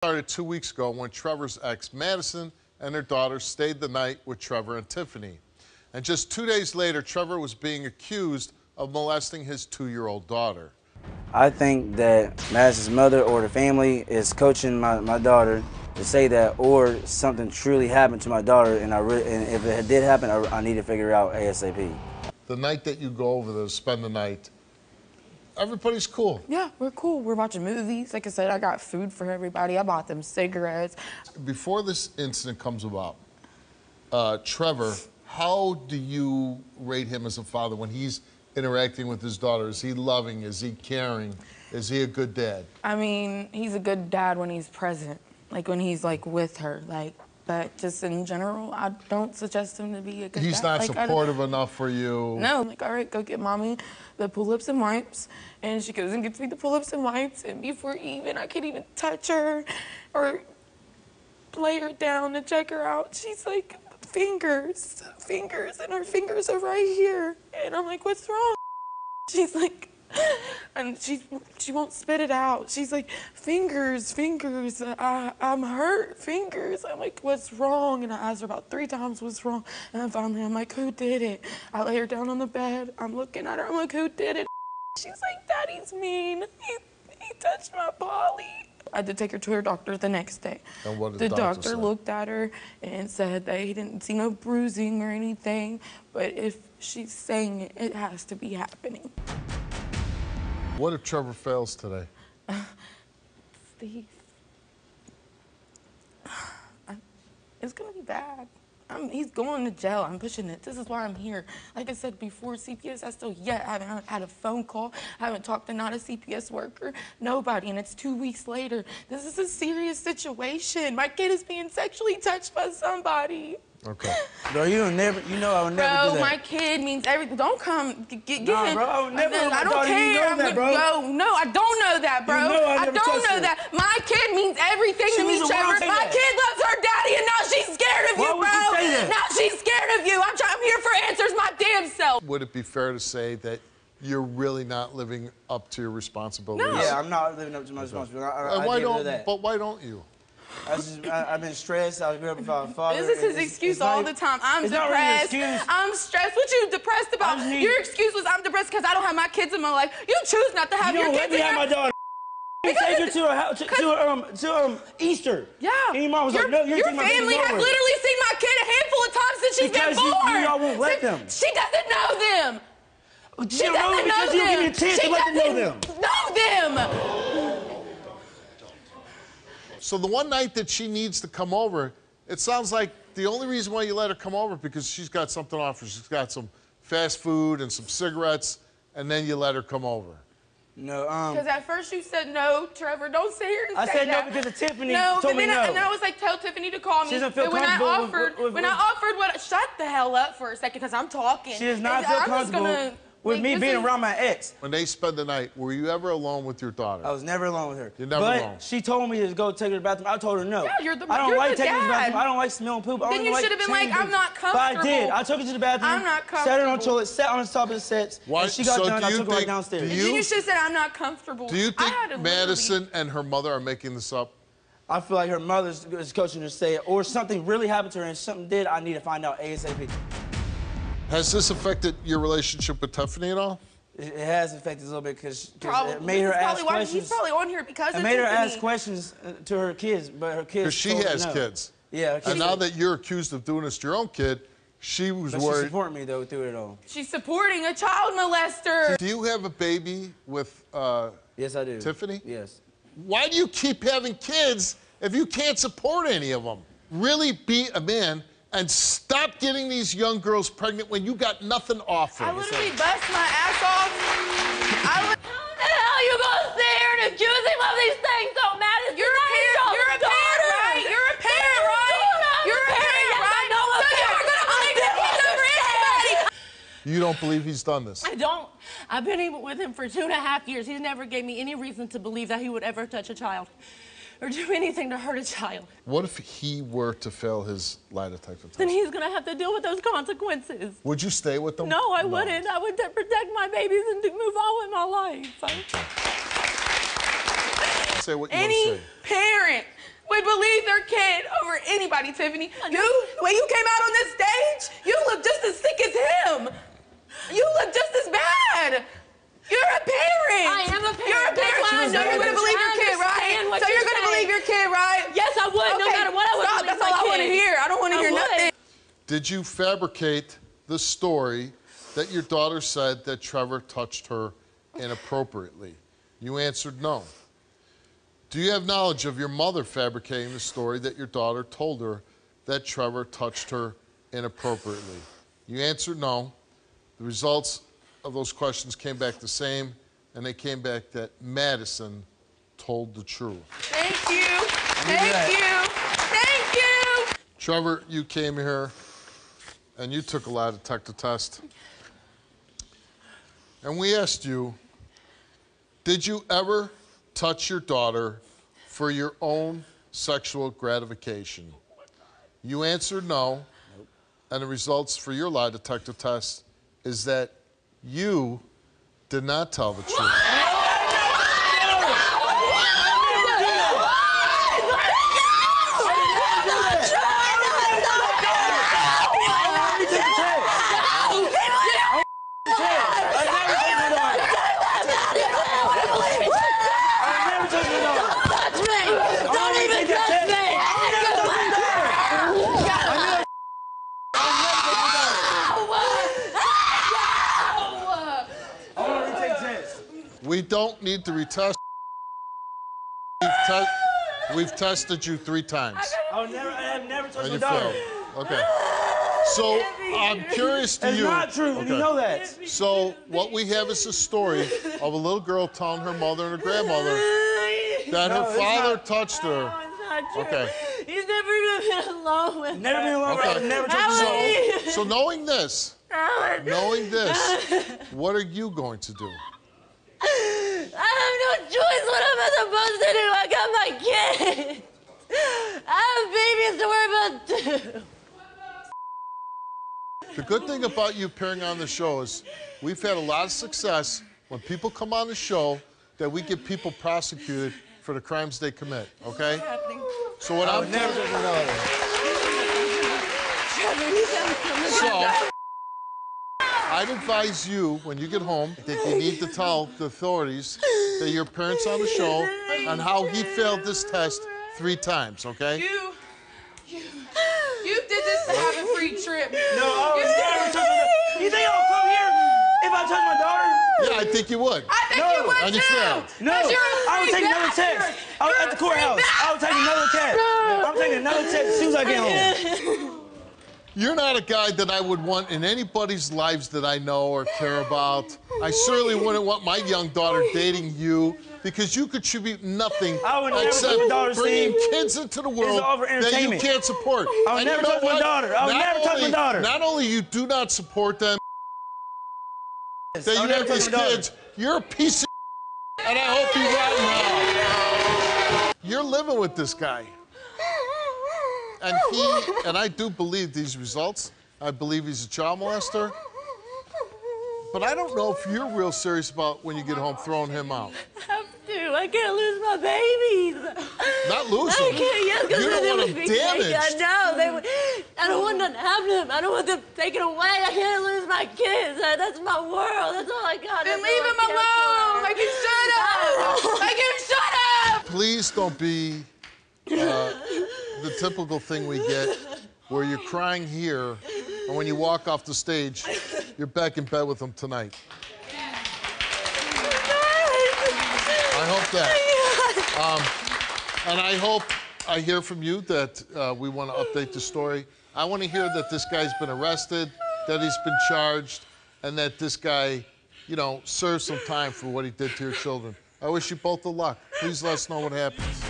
Started 2 weeks ago when Trevor's ex, Madison, and their daughter stayed the night with Trevor and Tiffany. And just 2 days later, Trevor was being accused of molesting his 2-year-old daughter. I think that Madison's mother or the family is coaching my daughter to say that, or something truly happened to my daughter, and if it did happen, I need to figure it out ASAP. The night that you go over there to spend the night, everybody's cool. Yeah, we're cool. We're watching movies. Like I said, I got food for everybody. I bought them cigarettes. Before this incident comes about, Trevor, how do you rate him as a father when he's interacting with his daughter? Is he loving? Is he caring? Is he a good dad? I mean, he's a good dad when he's present, like when he's like with her, like. But just in general, I don't suggest him to be a good dad. He's not supportive enough for you? No, like, all right, go get mommy the pull-ups and wipes. And she goes and gets me the pull-ups and wipes. And before I can't even touch her or lay her down to check her out. She's like, fingers, and her fingers are right here. And I'm like, what's wrong? She's like, and she won't spit it out. She's like, fingers, I'm hurt, fingers. I'm like, what's wrong? And I asked her about 3 times what's wrong. And then finally I'm like, who did it? I lay her down on the bed. I'm looking at her. I'm like, who did it? She's like, Daddy's mean. He touched my body. I had to take her to her doctor the next day. And what did the doctor doctor looked at her and said that he didn't see no bruising or anything, but if she's saying it, it has to be happening. What if Trevor fails today? Steve, it's gonna be bad. He's going to jail. I'm pushing it. This is why I'm here. Like I said before, CPS, I still haven't had a phone call. I haven't talked to not a CPS worker, nobody, and it's 2 weeks later. This is a serious situation. My kid is being sexually touched by somebody. Okay. Bro, you know I would never do that. Bro, my kid means everything. Don't come get nah, him. Bro, I would never I don't care. You know that, bro. No, I don't know that, bro. You know I don't know that. My kid means everything to me, Trevor. My kid loves her daddy, and now she's scared of you, bro. Now she's scared of you. I'm here for answers my damn self. Would it be fair to say that you're really not living up to your responsibilities? No. Yeah, I'm not living up to my responsibilities. But why don't you? I've been stressed. I grew up without a father. This is his excuse all the time. I'm depressed. I'm stressed. What you depressed about? Your excuse was I'm depressed because I don't have my kids in my life. You choose not to have your kids in your life. You don't let me have my daughter. You take her to Easter. Yeah. And your mom was like, no, you're your family has literally seen my kid a handful of times since she's been born. Because y'all won't let them. She doesn't know them. She doesn't know them because you don't give me a chance to let them know them. Know them. So the one night that she needs to come over, it sounds like the only reason why you let her come over because she's got something to offer. She's got some fast food and some cigarettes, and then you let her come over. No, Because at first you said no, Trevor. Don't sit here and say that. I said no because of Tiffany told me no. no. And then I was like, tell Tiffany to call me. She doesn't feel comfortable when I offered shut the hell up for a second because I'm talking. She does not feel comfortable with me being around my ex. When they spend the night, were you ever alone with your daughter? I was never alone with her. You're never alone. But she told me to go take her to the bathroom. I told her no. Yeah, you're the I don't like taking her to the dad. bathroom. I don't like smelling poop. Then you should have been like, I'm not comfortable. But I did. I took her to the bathroom. I'm not comfortable. Sat her on the toilet, sat on the top of the sets. Why? And she got done. I took her right downstairs. You should have said, I'm not comfortable. Do you think Madison and her mother are making this up? I feel like her mother's coaching her to say it, or something really happened to her and something did. I need to find out ASAP. Has this affected your relationship with Tiffany at all? It has affected a little bit because it made her ask questions. He's probably on here because it made her ask questions to her kids, but her kids. Because she has kids. Yeah. And now that you're accused of doing this to your own kid, she was worried. She's supporting me though through it all. She's supporting a child molester. Do you have a baby with Yes, I do. Tiffany? Yes. Why do you keep having kids if you can't support any of them? Really be a man and stop getting these young girls pregnant when you got nothing to offer. I literally bust my ass off. How the hell you gonna sit here and accuse him of these things so mad? You're a parent, right? You're a parent, right? You're a parent, right? So you're gonna believe that he's over anybody. You don't believe he's done this? I don't. I've been with him for 2.5 years. He's never gave me any reason to believe that he would ever touch a child or do anything to hurt a child. What if he were to fail his lie detector test? Then he's gonna have to deal with those consequences. Would you stay with them? No, I wouldn't. I would protect my babies and move on with my life. Say what you Any want to say. parent your kid over anybody, Tiffany. When you came out on this stage, you look just as sick as him. You look just as bad. You're a parent. I am a parent. You're a parent. So you're going to believe your kid, right? So you're going to believe your kid, right? Yes, I would. No matter what, I would believe That's all I want to hear. I don't want to hear nothing. Did you fabricate the story that your daughter said that Trevor touched her inappropriately? You answered no. Do you have knowledge of your mother fabricating the story that your daughter told her that Trevor touched her inappropriately? You answered no. The results of those questions came back the same, and they came back that Madison told the truth. Thank you. Thank you. Thank you. Trevor, you came here, and you took a lie detector test. And we asked you, did you ever touch your daughter for your own sexual gratification? You answered no, and the results for your lie detector test is that you did not tell the truth. We don't need to retest. We've tested you 3 times. I have never touched And my you daughter. failed. Okay. So I'm curious to you. It's not true. Okay. You know that. So what we have is a story of a little girl telling her mother and her grandmother that her father touched her. Okay. He's never even been alone with Never been alone. Okay. Never touched my daughter. So knowing this, what are you going to do? I have no choice. What am I supposed to do? I got my kid. I have babies to worry about too. The good thing about you appearing on the show is we've had a lot of success when people come on the show that we get people prosecuted for the crimes they commit, okay? So what I'm never touched my daughter. So I'd advise you, when you get home, that you need to tell the authorities that your parents on the show on how he failed this test 3 times, okay? You did this to have a free trip. No, I would never touch my daughter. You think I'll come here if I touch my daughter? Yeah, I think you would. I think you would And you too. failed. No, I would take another test. I was at the courthouse. I would take another test. I'm taking another test as soon as I get home. You're not a guy that I would want in anybody's lives that I know or care about. I certainly wouldn't want my young daughter dating you because you contribute nothing I would never except touch my daughter, bringing Steve. kids into the world It's all for that you entertainment. can't support. I would And never you know touch my what? daughter. I would Not never touch my daughter. Not only you do not support them, that I you would have never touch these my daughter. kids, you're a piece of and I hope you rot now. You're living with this guy. And I do believe these results. I believe he's a child molester. But I don't know if you're real serious about when you get home throwing him out. I have to. I can't lose my babies. Not lose I him. can't. Yes, because You don't they want would him be taken. I damaged. know. I don't want nothing to happen to them. I don't want them taken away. I can't lose my kids. That's my world. That's all I got. Then leave him alone. Like you should have. Like you should have. Please don't be the typical thing we get where you're crying here and when you walk off the stage, you're back in bed with them tonight. I hope that. And I hope I hear from you that we want to update the story. I want to hear that this guy's been arrested, that he's been charged, and that this guy, you know, serves some time for what he did to your children. I wish you both the luck. Please let us know what happens.